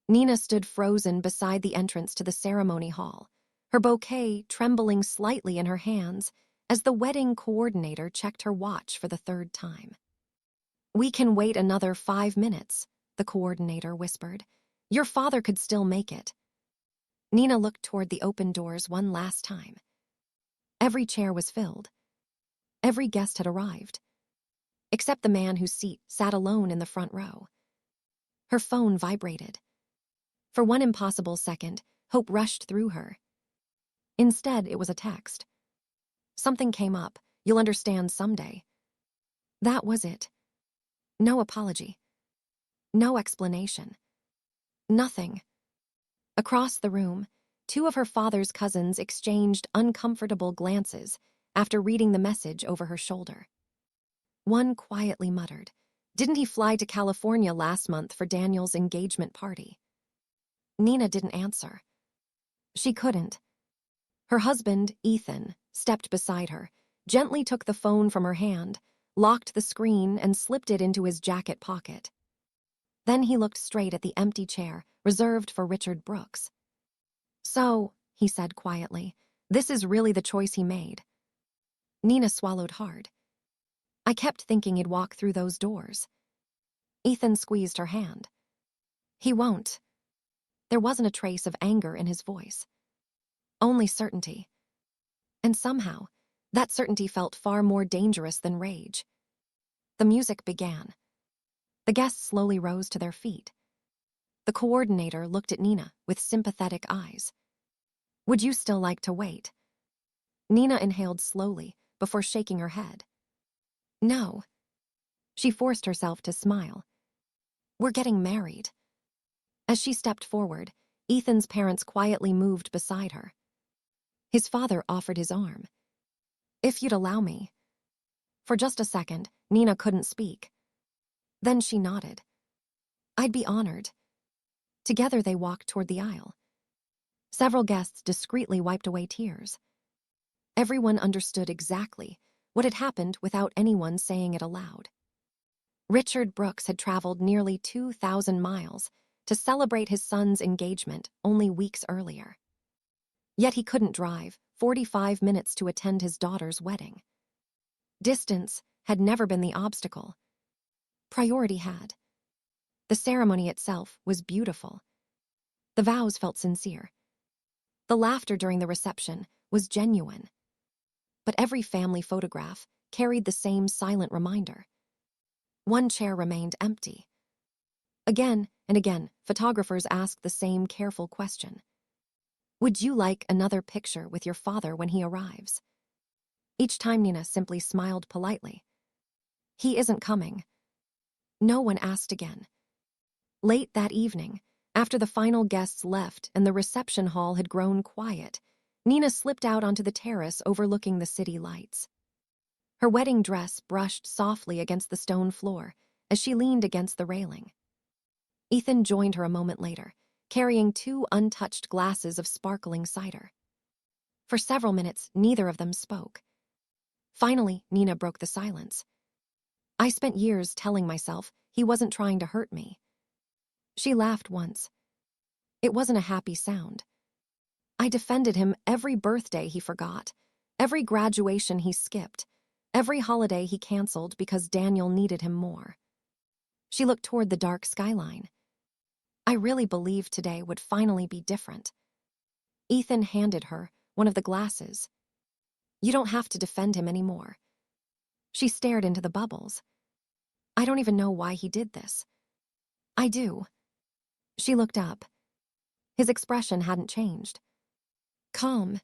Nina stood frozen beside the entrance to the ceremony hall, her bouquet trembling slightly in her hands as the wedding coordinator checked her watch for the third time. "We can wait another 5 minutes," the coordinator whispered. "Your father could still make it." Nina looked toward the open doors one last time. Every chair was filled. Every guest had arrived, except the man whose seat sat alone in the front row. Her phone vibrated. For one impossible second, hope rushed through her. Instead, it was a text. Something came up. "You'll understand someday." That was it. No apology. No explanation. Nothing. Across the room, two of her father's cousins exchanged uncomfortable glances after reading the message over her shoulder. One quietly muttered, "Didn't he fly to California last month for Daniel's engagement party?" Nina didn't answer. She couldn't. Her husband, Ethan, stepped beside her, gently took the phone from her hand, locked the screen, and slipped it into his jacket pocket. Then he looked straight at the empty chair reserved for Richard Brooks. "So," he said quietly, "this is really the choice he made." Nina swallowed hard. "I kept thinking he'd walk through those doors." Ethan squeezed her hand. "He won't." There wasn't a trace of anger in his voice. Only certainty. And somehow, that certainty felt far more dangerous than rage. The music began. The guests slowly rose to their feet. The coordinator looked at Nina with sympathetic eyes. "Would you still like to wait?" Nina inhaled slowly before shaking her head. "No." She forced herself to smile. "We're getting married." As she stepped forward, Ethan's parents quietly moved beside her. His father offered his arm. "If you'd allow me." For just a second, Nina couldn't speak. Then she nodded. "I'd be honored." Together they walked toward the aisle. Several guests discreetly wiped away tears. Everyone understood exactly what had happened without anyone saying it aloud. Richard Brooks had traveled nearly 2,000 miles to celebrate his son's engagement only weeks earlier. Yet he couldn't drive 45 minutes to attend his daughter's wedding. Distance had never been the obstacle. Priority had. The ceremony itself was beautiful. The vows felt sincere. The laughter during the reception was genuine. But every family photograph carried the same silent reminder. One chair remained empty. Again and again, photographers asked the same careful question. "Would you like another picture with your father when he arrives?" Each time Nina simply smiled politely. "He isn't coming." No one asked again. Late that evening, after the final guests left and the reception hall had grown quiet, Nina slipped out onto the terrace overlooking the city lights. Her wedding dress brushed softly against the stone floor as she leaned against the railing. Ethan joined her a moment later, carrying 2 untouched glasses of sparkling cider. For several minutes, neither of them spoke. Finally, Nina broke the silence. "I spent years telling myself he wasn't trying to hurt me." She laughed once. It wasn't a happy sound. "I defended him every birthday he forgot, every graduation he skipped, every holiday he canceled because Daniel needed him more." She looked toward the dark skyline. "I really believed today would finally be different." Ethan handed her one of the glasses. "You don't have to defend him anymore." She stared into the bubbles. "I don't even know why he did this." "I do." She looked up. His expression hadn't changed. Calm.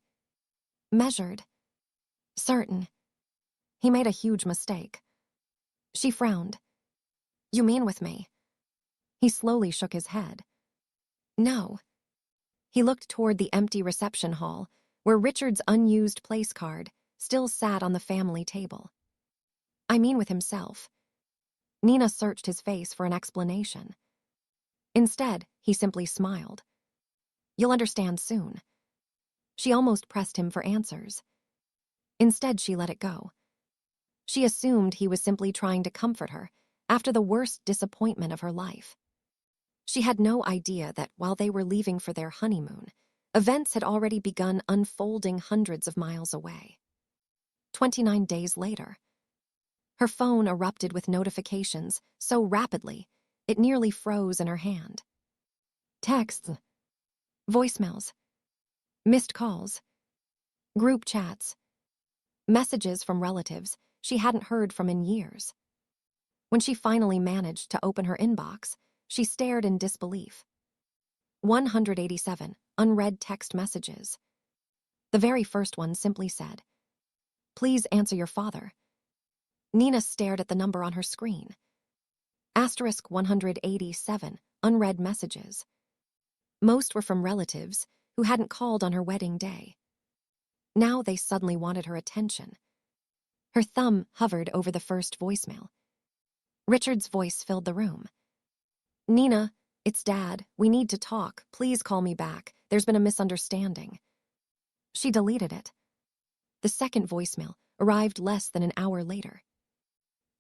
Measured. Certain. He made a huge mistake. She frowned. "You mean with me?" He slowly shook his head. "No." He looked toward the empty reception hall, where Richard's unused place card still sat on the family table. "I mean with himself." Nina searched his face for an explanation. Instead, he simply smiled. "You'll understand soon." She almost pressed him for answers. Instead, she let it go. She assumed he was simply trying to comfort her after the worst disappointment of her life. She had no idea that while they were leaving for their honeymoon, events had already begun unfolding hundreds of miles away. 29 days later, her phone erupted with notifications so rapidly it nearly froze in her hand. Texts, voicemails, missed calls, group chats, messages from relatives she hadn't heard from in years. When she finally managed to open her inbox, she stared in disbelief. 187 unread text messages. The very first one simply said, "Please answer your father." Nina stared at the number on her screen. Asterisk 187 unread messages. Most were from relatives who hadn't called on her wedding day. Now they suddenly wanted her attention. Her thumb hovered over the first voicemail. Richard's voice filled the room. "Nina, it's Dad. We need to talk. Please call me back. There's been a misunderstanding." She deleted it. The second voicemail arrived less than an hour later.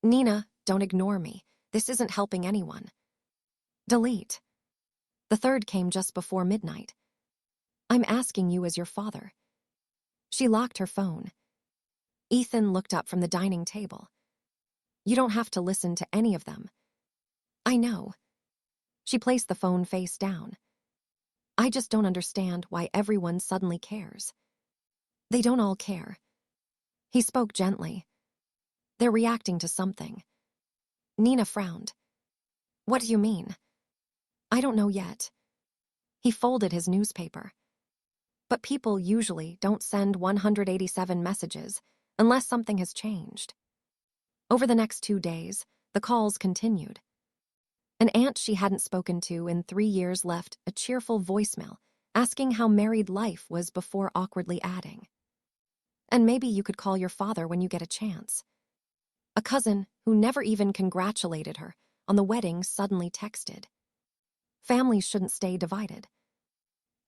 "Nina, don't ignore me. This isn't helping anyone." Delete. The third came just before midnight. "I'm asking you as your father." She locked her phone. Ethan looked up from the dining table. "You don't have to listen to any of them." "I know." She placed the phone face down. "I just don't understand why everyone suddenly cares." "They don't all care." He spoke gently. "They're reacting to something." Nina frowned. "What do you mean?" "I don't know yet." He folded his newspaper. "But people usually don't send 187 messages unless something has changed." Over the next 2 days, the calls continued. An aunt she hadn't spoken to in 3 years left a cheerful voicemail asking how married life was before awkwardly adding, "And maybe you could call your father when you get a chance." A cousin who never even congratulated her on the wedding suddenly texted, "Families shouldn't stay divided."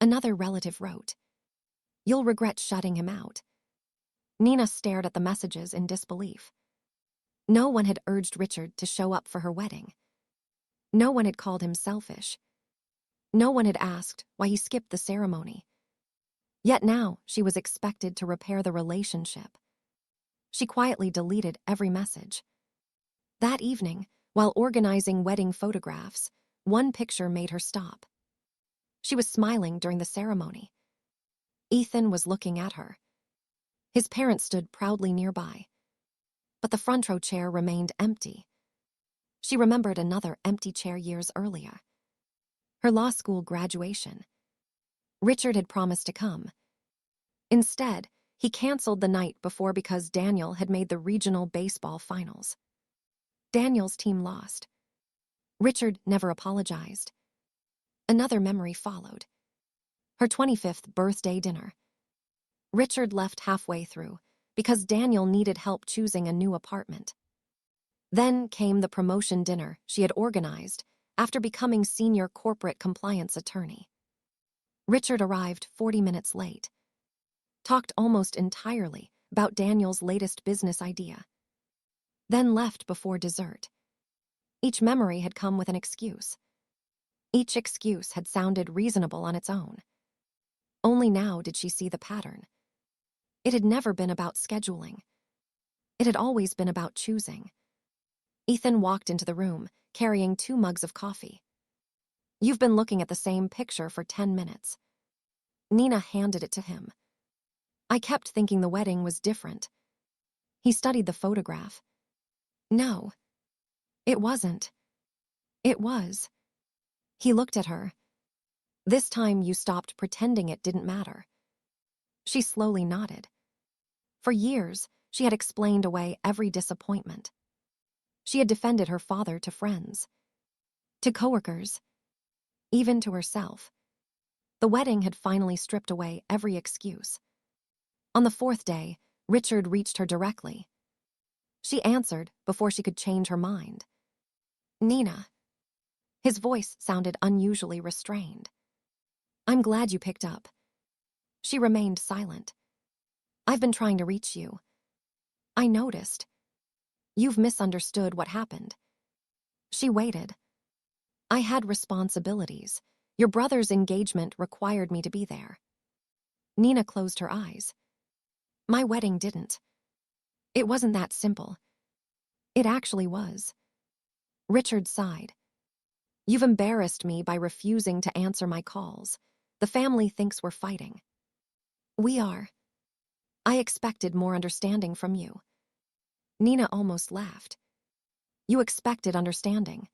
Another relative wrote, "You'll regret shutting him out." Nina stared at the messages in disbelief. No one had urged Richard to show up for her wedding. No one had called him selfish. No one had asked why he skipped the ceremony. Yet now she was expected to repair the relationship. She quietly deleted every message. That evening, while organizing wedding photographs, one picture made her stop. She was smiling during the ceremony. Ethan was looking at her. His parents stood proudly nearby. But the front row chair remained empty. She remembered another empty chair years earlier. Her law school graduation. Richard had promised to come. Instead, he canceled the night before because Daniel had made the regional baseball finals. Daniel's team lost. Richard never apologized. Another memory followed. Her 25th birthday dinner. Richard left halfway through because Daniel needed help choosing a new apartment. Then came the promotion dinner she had organized after becoming senior corporate compliance attorney. Richard arrived 40 minutes late. Talked almost entirely about Daniel's latest business idea. Then left before dessert. Each memory had come with an excuse. Each excuse had sounded reasonable on its own. Only now did she see the pattern. It had never been about scheduling. It had always been about choosing. Ethan walked into the room, carrying 2 mugs of coffee. "You've been looking at the same picture for 10 minutes. Nina handed it to him. "I kept thinking the wedding was different." He studied the photograph. "No, it wasn't." "It was." He looked at her. "This time you stopped pretending it didn't matter." She slowly nodded. For years, she had explained away every disappointment. She had defended her father to friends, to coworkers, even to herself. The wedding had finally stripped away every excuse. On the 4th day, Richard reached her directly. She answered before she could change her mind. "Nina." His voice sounded unusually restrained. "I'm glad you picked up." She remained silent. "I've been trying to reach you. I noticed. You've misunderstood what happened." She waited. I had responsibilities. Your brother's engagement required me to be there. Nina closed her eyes. My wedding didn't. It wasn't that simple. It actually was. Richard sighed. You've embarrassed me by refusing to answer my calls. The family thinks we're fighting. We are. I expected more understanding from you. Nina almost laughed. You expected understanding.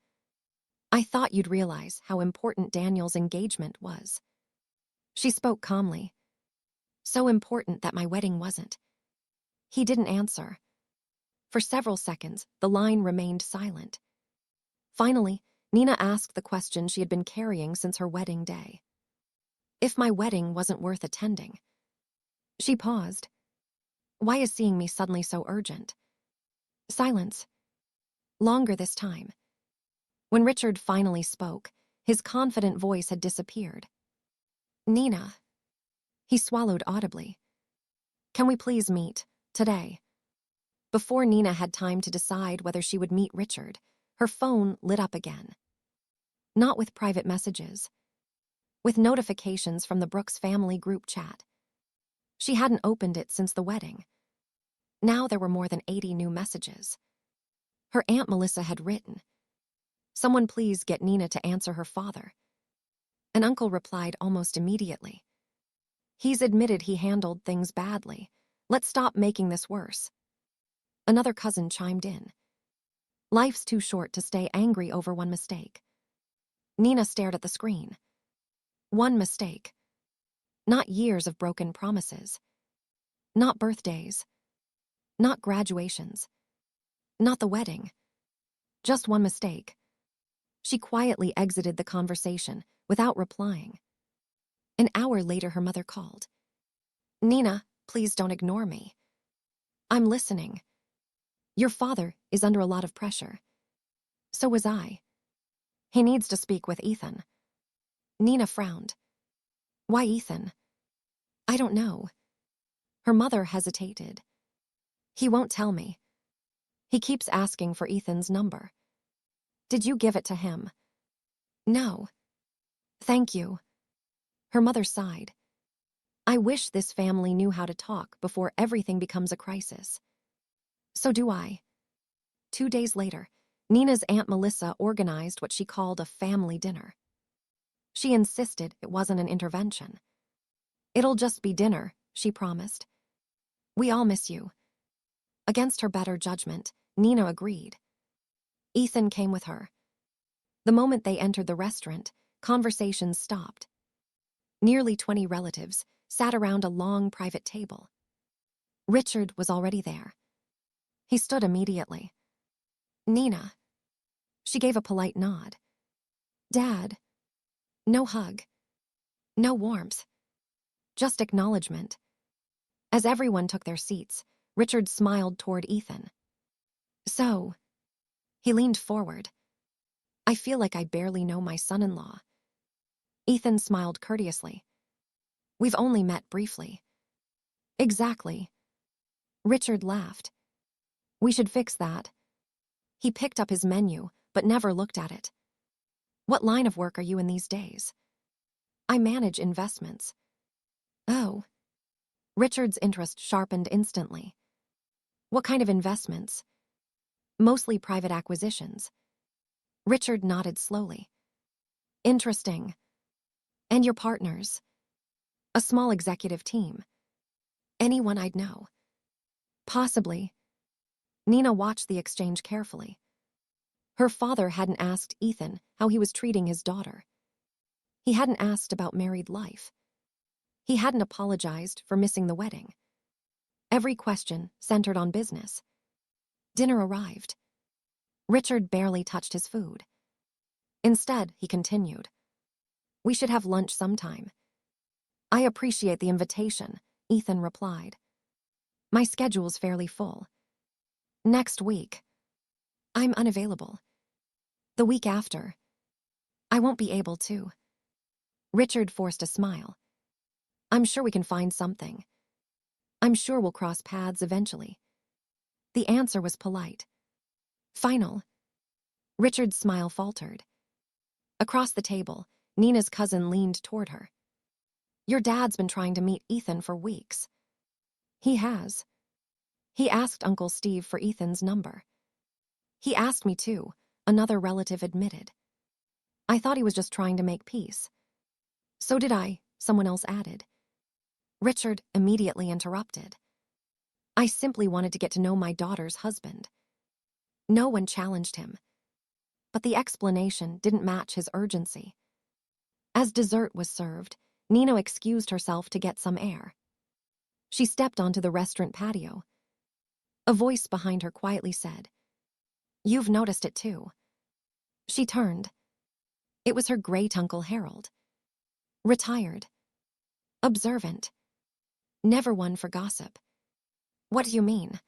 I thought you'd realize how important Daniel's engagement was. She spoke calmly. So important that my wedding wasn't. He didn't answer. For several seconds, the line remained silent. Finally, Nina asked the question she had been carrying since her wedding day. If my wedding wasn't worth attending. She paused. Why is seeing me suddenly so urgent? Silence. Longer this time. When Richard finally spoke, his confident voice had disappeared. Nina. He swallowed audibly. Can we please meet, today? Before Nina had time to decide whether she would meet Richard, her phone lit up again. Not with private messages. With notifications from the Brooks family group chat. She hadn't opened it since the wedding. Now there were more than 80 new messages. Her Aunt Melissa had written, "Someone please get Nina to answer her father." An uncle replied almost immediately. "He's admitted he handled things badly. Let's stop making this worse." Another cousin chimed in. Life's too short to stay angry over one mistake. Nina stared at the screen. One mistake. Not years of broken promises. Not birthdays. Not graduations. Not the wedding. Just one mistake. She quietly exited the conversation without replying. An hour later, her mother called. "Nina, please don't ignore me. I'm listening. Your father is under a lot of pressure. So was I. He needs to speak with Ethan." Nina frowned. Why Ethan? I don't know. Her mother hesitated. He won't tell me. He keeps asking for Ethan's number. Did you give it to him? No. Thank you. Her mother sighed. I wish this family knew how to talk before everything becomes a crisis. So do I. 2 days later, Nina's Aunt Melissa organized what she called a family dinner. She insisted it wasn't an intervention. It'll just be dinner, she promised. We all miss you. Against her better judgment, Nina agreed. Ethan came with her. The moment they entered the restaurant, conversations stopped. Nearly 20 relatives sat around a long private table. Richard was already there. He stood immediately. Nina. She gave a polite nod. Dad. No hug. No warmth. Just acknowledgement. As everyone took their seats, Richard smiled toward Ethan. So. He leaned forward. I feel like I barely know my son-in-law. Ethan smiled courteously. We've only met briefly. Exactly. Richard laughed. We should fix that. He picked up his menu, but never looked at it. What line of work are you in these days? I manage investments. Oh. Richard's interest sharpened instantly. What kind of investments? Mostly private acquisitions. Richard nodded slowly. Interesting. And your partners? A small executive team. Anyone I'd know? Possibly. Nina watched the exchange carefully. Her father hadn't asked Ethan how he was treating his daughter. He hadn't asked about married life. He hadn't apologized for missing the wedding. Every question centered on business. Dinner arrived. Richard barely touched his food. Instead, he continued. We should have lunch sometime. I appreciate the invitation, Ethan replied. My schedule's fairly full. Next week. I'm unavailable. The week after. I won't be able to. Richard forced a smile. I'm sure we can find something. I'm sure we'll cross paths eventually. The answer was polite. Final. Richard's smile faltered. Across the table, Nina's cousin leaned toward her. Your dad's been trying to meet Ethan for weeks. He has. He asked Uncle Steve for Ethan's number. He asked me too, another relative admitted. I thought he was just trying to make peace. So did I, someone else added. Richard immediately interrupted. I simply wanted to get to know my daughter's husband. No one challenged him. But the explanation didn't match his urgency. As dessert was served, Nina excused herself to get some air. She stepped onto the restaurant patio. A voice behind her quietly said, You've noticed it too. She turned. It was her great uncle Harold. Retired. Observant. Never one for gossip. What do you mean?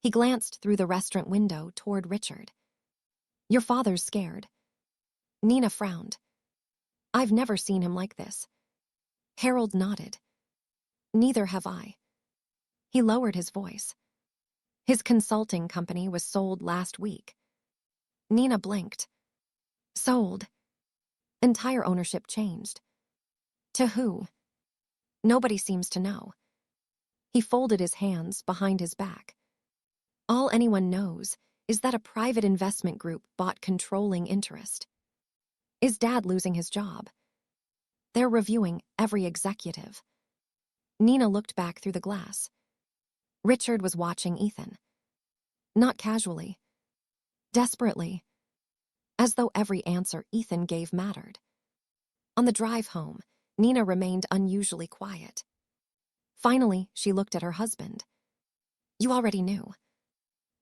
He glanced through the restaurant window toward Richard. Your father's scared. Nina frowned. I've never seen him like this. Harold nodded. Neither have I. He lowered his voice. His consulting company was sold last week. Nina blinked. Sold. Entire ownership changed. To who? Nobody seems to know. He folded his hands behind his back. All anyone knows is that a private investment group bought controlling interest. Is Dad losing his job? They're reviewing every executive. Nina looked back through the glass. Richard was watching Ethan. Not casually. Desperately. As though every answer Ethan gave mattered. On the drive home, Nina remained unusually quiet. Finally, she looked at her husband. You already knew.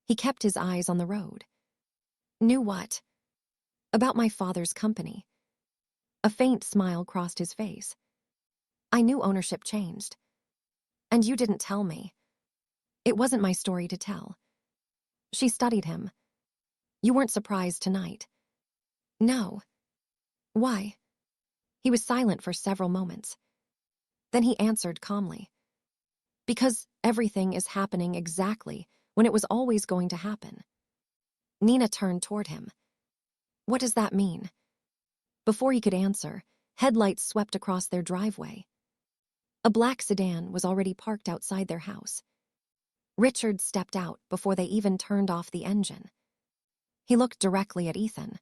He kept his eyes on the road. Knew what? About my father's company. A faint smile crossed his face. I knew ownership changed. And you didn't tell me. It wasn't my story to tell. She studied him. You weren't surprised tonight. No. Why? He was silent for several moments. Then he answered calmly. Because everything is happening exactly when it was always going to happen. Nina turned toward him. What does that mean? Before he could answer, headlights swept across their driveway. A black sedan was already parked outside their house. Richard stepped out before they even turned off the engine. He looked directly at Ethan.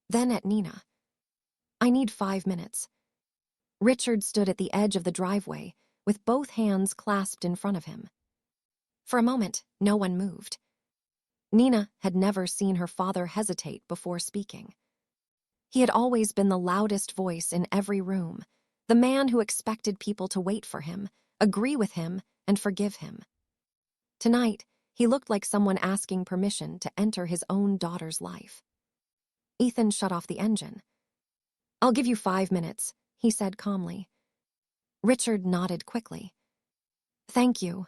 Then at Nina. I need 5 minutes. Richard stood at the edge of the driveway, with both hands clasped in front of him. For a moment, no one moved. Nina had never seen her father hesitate before speaking. He had always been the loudest voice in every room, the man who expected people to wait for him, agree with him, and forgive him. Tonight, he looked like someone asking permission to enter his own daughter's life. Ethan shut off the engine. I'll give you 5 minutes, he said calmly. Richard nodded quickly. Thank you.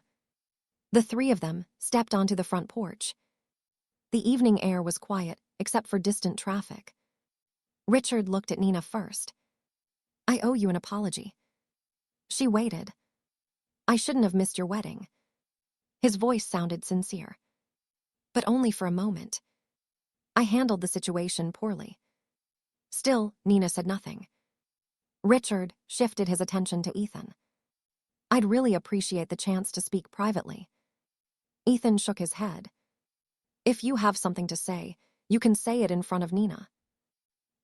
The three of them stepped onto the front porch. The evening air was quiet, except for distant traffic. Richard looked at Nina first. I owe you an apology. She waited. I shouldn't have missed your wedding. His voice sounded sincere. But only for a moment. I handled the situation poorly. Still, Nina said nothing. Richard shifted his attention to Ethan. I'd really appreciate the chance to speak privately. Ethan shook his head. If you have something to say, you can say it in front of Nina.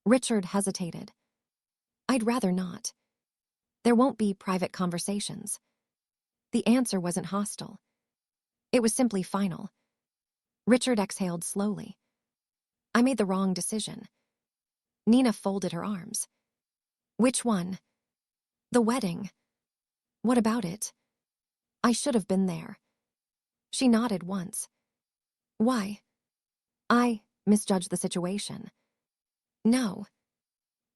Richard hesitated. I'd rather not. There won't be private conversations. The answer wasn't hostile. It was simply final. Richard exhaled slowly. I made the wrong decision. Nina folded her arms. Which one? The wedding. What about it? I should have been there. She nodded once. Why? I misjudged the situation. No.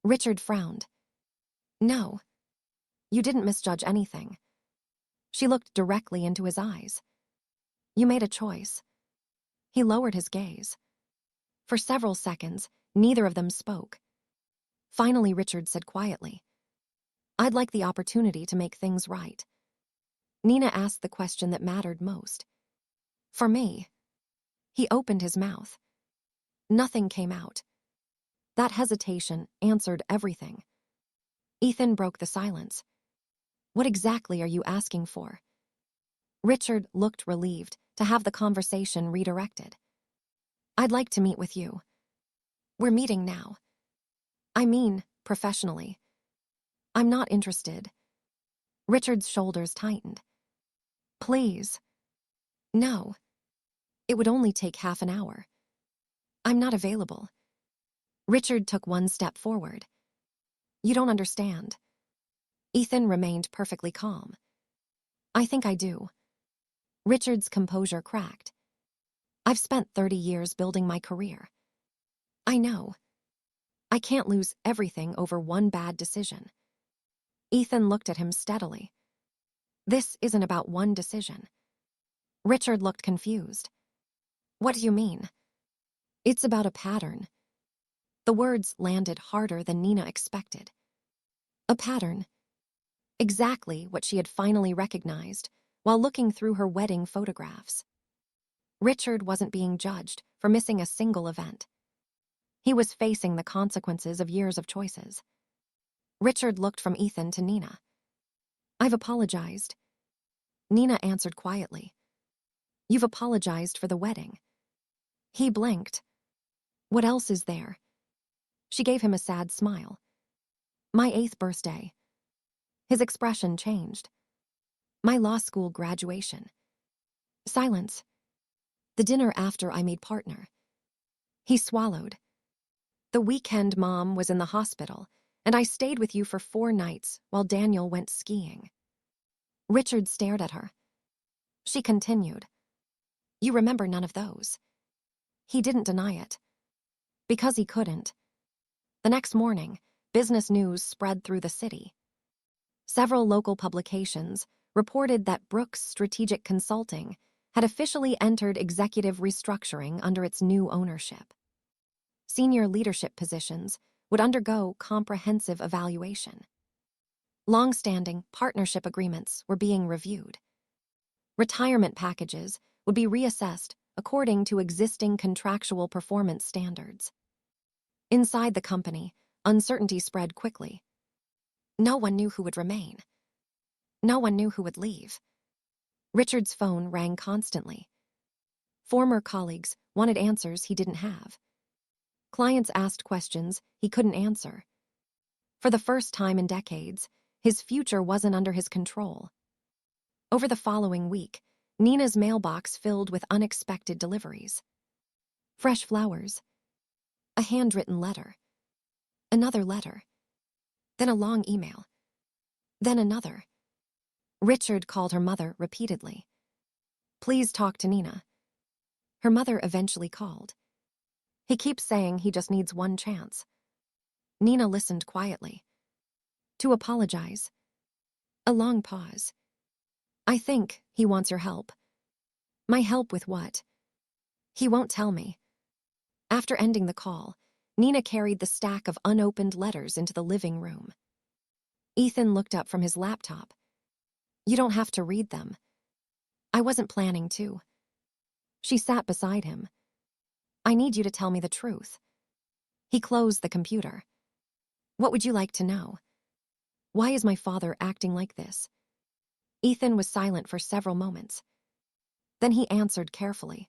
Richard frowned. No. You didn't misjudge anything. She looked directly into his eyes. You made a choice. He lowered his gaze. For several seconds, neither of them spoke. Finally, Richard said quietly, I'd like the opportunity to make things right. Nina asked the question that mattered most. For me. He opened his mouth. Nothing came out. That hesitation answered everything. Ethan broke the silence. What exactly are you asking for? Richard looked relieved to have the conversation redirected. I'd like to meet with you. We're meeting now. I mean, professionally. I'm not interested. Richard's shoulders tightened. Please. No. It would only take half an hour. I'm not available. Richard took one step forward. You don't understand. Ethan remained perfectly calm. I think I do. Richard's composure cracked. I've spent 30 years building my career. I know. I can't lose everything over one bad decision. Ethan looked at him steadily. This isn't about one decision. Richard looked confused. What do you mean? It's about a pattern. The words landed harder than Nina expected. A pattern. Exactly what she had finally recognized while looking through her wedding photographs. Richard wasn't being judged for missing a single event. He was facing the consequences of years of choices. Richard looked from Ethan to Nina. I've apologized. Nina answered quietly. You've apologized for the wedding. He blinked. What else is there? She gave him a sad smile. My 8th birthday. His expression changed. My law school graduation. Silence. The dinner after I made partner. He swallowed. The weekend Mom was in the hospital, and I stayed with you for 4 nights while Daniel went skiing. Richard stared at her. She continued. You remember none of those. He didn't deny it. Because he couldn't. The next morning, business news spread through the city. Several local publications reported that Brooks Strategic Consulting had officially entered executive restructuring under its new ownership. Senior leadership positions would undergo comprehensive evaluation. Long-standing partnership agreements were being reviewed. Retirement packages would be reassessed according to existing contractual performance standards. Inside the company, uncertainty spread quickly. No one knew who would remain. No one knew who would leave. Richard's phone rang constantly. Former colleagues wanted answers he didn't have. Clients asked questions he couldn't answer. For the first time in decades, his future wasn't under his control. Over the following week, Nina's mailbox filled with unexpected deliveries. Fresh flowers. A handwritten letter. Another letter. Then a long email. Then another. Richard called her mother repeatedly. Please talk to Nina. Her mother eventually called. He keeps saying he just needs one chance. Nina listened quietly. To apologize. A long pause. I think he wants your help. My help with what? He won't tell me. After ending the call, Nina carried the stack of unopened letters into the living room. Ethan looked up from his laptop. You don't have to read them. I wasn't planning to. She sat beside him. I need you to tell me the truth. He closed the computer. What would you like to know? Why is my father acting like this? Ethan was silent for several moments. Then he answered carefully.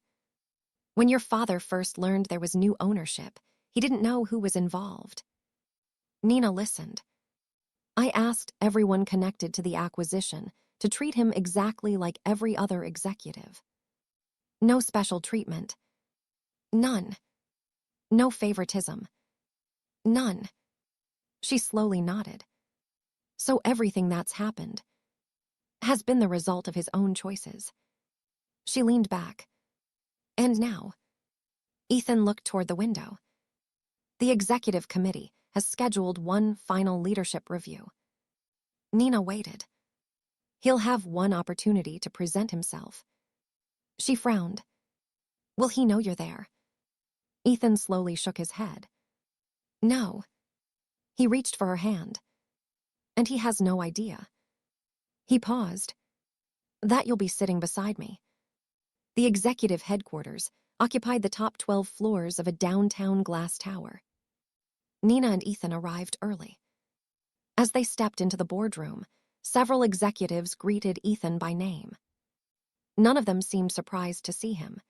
When your father first learned there was new ownership, he didn't know who was involved. Nina listened. I asked everyone connected to the acquisition to treat him exactly like every other executive. No special treatment. None. No favoritism. None. She slowly nodded. So everything that's happened has been the result of his own choices. She leaned back. And now? Ethan looked toward the window. The executive committee has scheduled one final leadership review. Nina waited. He'll have one opportunity to present himself. She frowned. Will he know you're there? Ethan slowly shook his head. No. He reached for her hand. And he has no idea. He paused. That you'll be sitting beside me. The executive headquarters occupied the top 12 floors of a downtown glass tower. Nina and Ethan arrived early. As they stepped into the boardroom, several executives greeted Ethan by name. None of them seemed surprised to see him.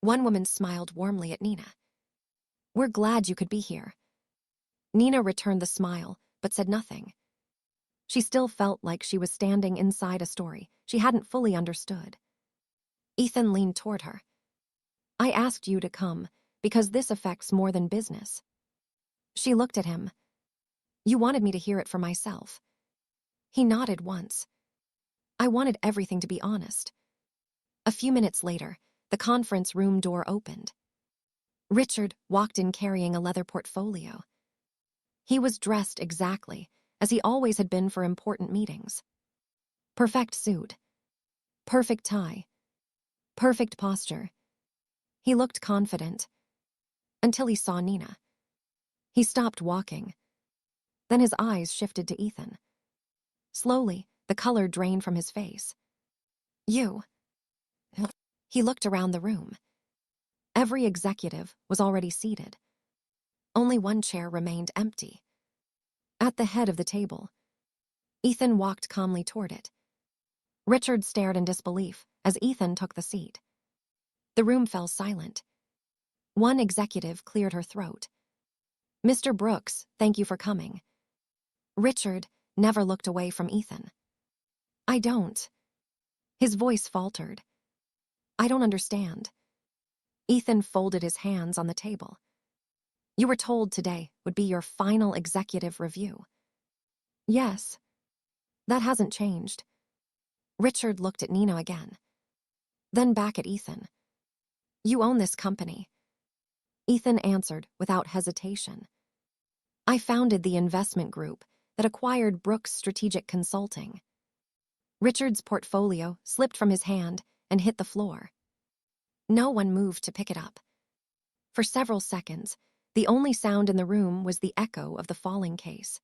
One woman smiled warmly at Nina. "We're glad you could be here." Nina returned the smile, but said nothing. She still felt like she was standing inside a story she hadn't fully understood. Ethan leaned toward her. "I asked you to come because this affects more than business." She looked at him. "You wanted me to hear it for myself." He nodded once. "I wanted everything to be honest." A few minutes later, the conference room door opened. Richard walked in carrying a leather portfolio. He was dressed exactly as he always had been for important meetings. Perfect suit, perfect tie, perfect posture. He looked confident until he saw Nina. He stopped walking. Then his eyes shifted to Ethan. Slowly, the color drained from his face. "You." He looked around the room. Every executive was already seated. Only one chair remained empty. At the head of the table, Ethan walked calmly toward it. Richard stared in disbelief as Ethan took the seat. The room fell silent. One executive cleared her throat. "Mr. Brooks, thank you for coming." Richard never looked away from Ethan. "I don't." His voice faltered. "I don't understand." Ethan folded his hands on the table. "You were told today would be your final executive review." "Yes." "That hasn't changed." Richard looked at Nina again, then back at Ethan. "You own this company." Ethan answered without hesitation. "I founded the investment group that acquired Brooks Strategic Consulting." Richard's portfolio slipped from his hand and hit the floor. No one moved to pick it up. For several seconds, the only sound in the room was the echo of the falling case.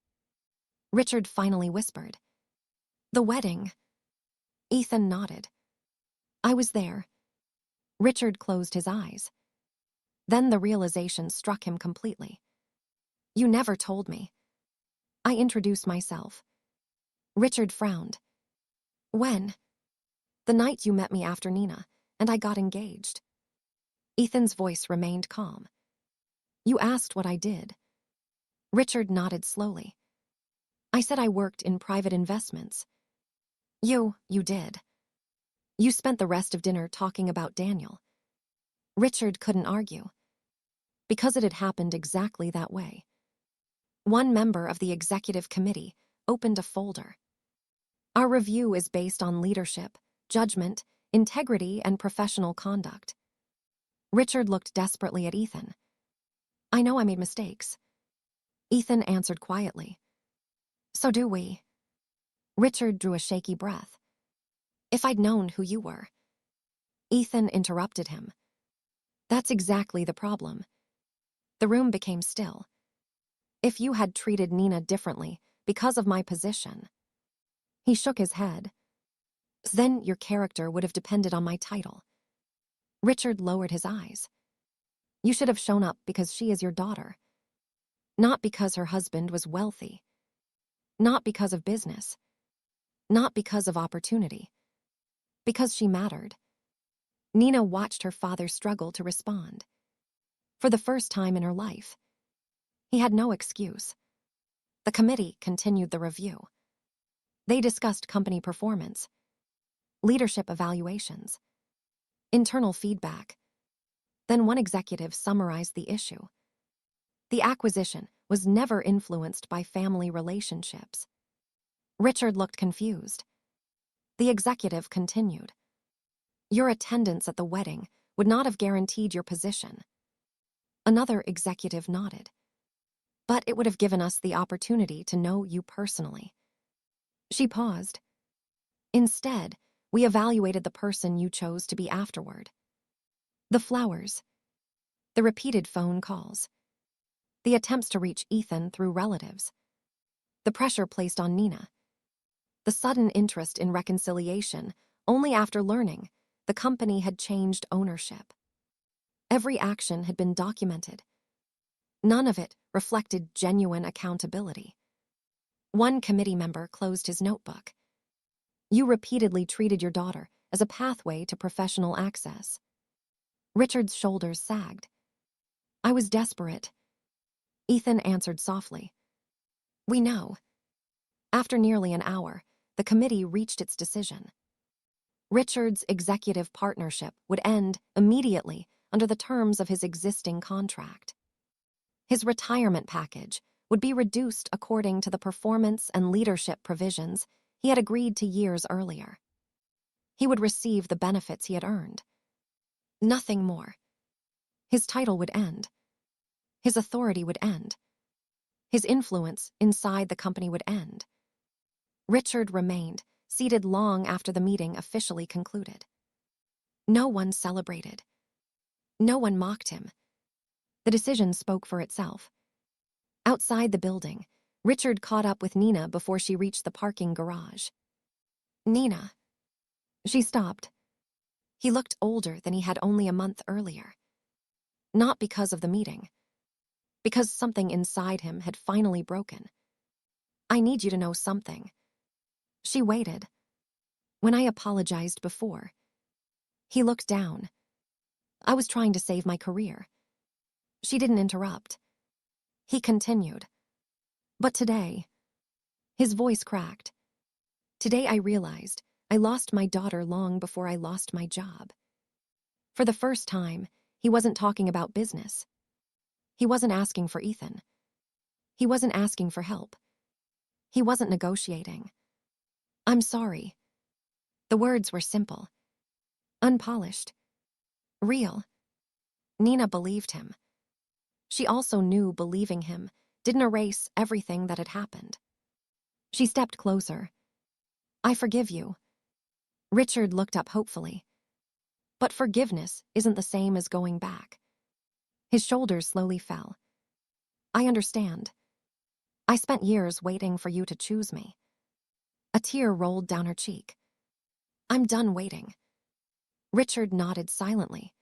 Richard finally whispered, "The wedding." Ethan nodded. "I was there." Richard closed his eyes. Then the realization struck him completely. "You never told me." I introduced myself. Richard frowned. "When?" "The night you met me after Nina, and I got engaged." Ethan's voice remained calm. "You asked what I did." Richard nodded slowly. "I said I worked in private investments." You did." "You spent the rest of dinner talking about Daniel." Richard couldn't argue. Because it had happened exactly that way. One member of the executive committee opened a folder. "Our review is based on leadership, judgment, integrity, and professional conduct." Richard looked desperately at Ethan. "I know I made mistakes." Ethan answered quietly. "So do we." Richard drew a shaky breath. "If I'd known who you were." Ethan interrupted him. "That's exactly the problem." The room became still. "If you had treated Nina differently because of my position." He shook his head. "Then your character would have depended on my title." Richard lowered his eyes. "You should have shown up because she is your daughter. Not because her husband was wealthy. Not because of business. Not because of opportunity. Because she mattered." Nina watched her father struggle to respond. For the first time in her life, he had no excuse. The committee continued the review. They discussed company performance, leadership evaluations, internal feedback. Then one executive summarized the issue. The acquisition was never influenced by family relationships. Richard looked confused. The executive continued. "Your attendance at the wedding would not have guaranteed your position." Another executive nodded. "But it would have given us the opportunity to know you personally." She paused. "Instead, we evaluated the person you chose to be afterward." The flowers. The repeated phone calls. The attempts to reach Ethan through relatives. The pressure placed on Nina. The sudden interest in reconciliation only after learning the company had changed ownership. Every action had been documented. None of it reflected genuine accountability. One committee member closed his notebook. "You repeatedly treated your daughter as a pathway to professional access." Richard's shoulders sagged. "I was desperate." Ethan answered softly. "We know." After nearly an hour, the committee reached its decision. Richard's executive partnership would end immediately under the terms of his existing contract. His retirement package would be reduced according to the performance and leadership provisions he had agreed to years earlier. He would receive the benefits he had earned. Nothing more. His title would end. His authority would end. His influence inside the company would end. Richard remained seated long after the meeting officially concluded. No one celebrated. No one mocked him. The decision spoke for itself. Outside the building, Richard caught up with Nina before she reached the parking garage. "Nina." She stopped. He looked older than he had only a month earlier. Not because of the meeting. Because something inside him had finally broken. "I need you to know something." She waited. "When I apologized before." He looked down. "I was trying to save my career." She didn't interrupt. He continued. "But today," his voice cracked, "today I realized I lost my daughter long before I lost my job." For the first time, he wasn't talking about business. He wasn't asking for Ethan. He wasn't asking for help. He wasn't negotiating. "I'm sorry." The words were simple, unpolished, real. Nina believed him. She also knew believing him didn't erase everything that had happened. She stepped closer. "I forgive you." Richard looked up hopefully. "But forgiveness isn't the same as going back." His shoulders slowly fell. "I understand. I spent years waiting for you to choose me." A tear rolled down her cheek. "I'm done waiting." Richard nodded silently.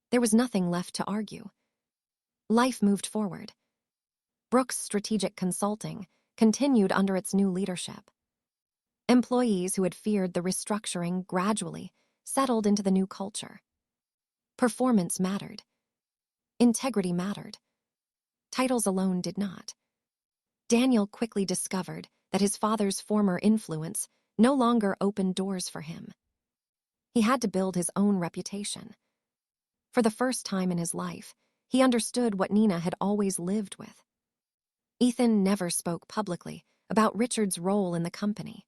There was nothing left to argue. Life moved forward. Brooks Strategic Consulting continued under its new leadership. Employees who had feared the restructuring gradually settled into the new culture. Performance mattered. Integrity mattered. Titles alone did not. Daniel quickly discovered that his father's former influence no longer opened doors for him. He had to build his own reputation. For the first time in his life, he understood what Nina had always lived with. Ethan never spoke publicly about Richard's role in the company.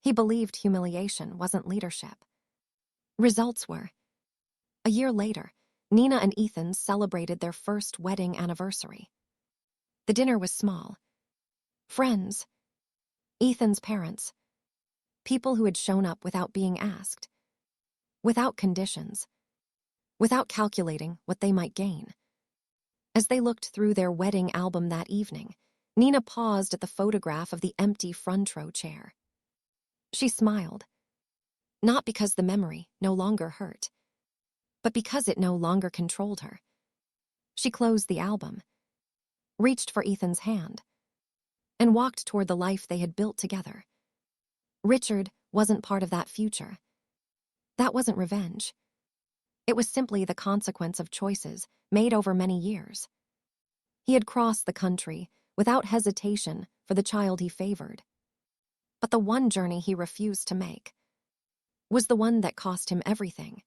He believed humiliation wasn't leadership. Results were. A year later, Nina and Ethan celebrated their first wedding anniversary. The dinner was small. Friends, Ethan's parents, people who had shown up without being asked, without conditions, without calculating what they might gain. As they looked through their wedding album that evening, Nina paused at the photograph of the empty front row chair. She smiled, not because the memory no longer hurt, but because it no longer controlled her. She closed the album, reached for Ethan's hand, and walked toward the life they had built together. Richard wasn't part of that future. That wasn't revenge. It was simply the consequence of choices made over many years. He had crossed the country without hesitation for the child he favored. But the one journey he refused to make was the one that cost him everything.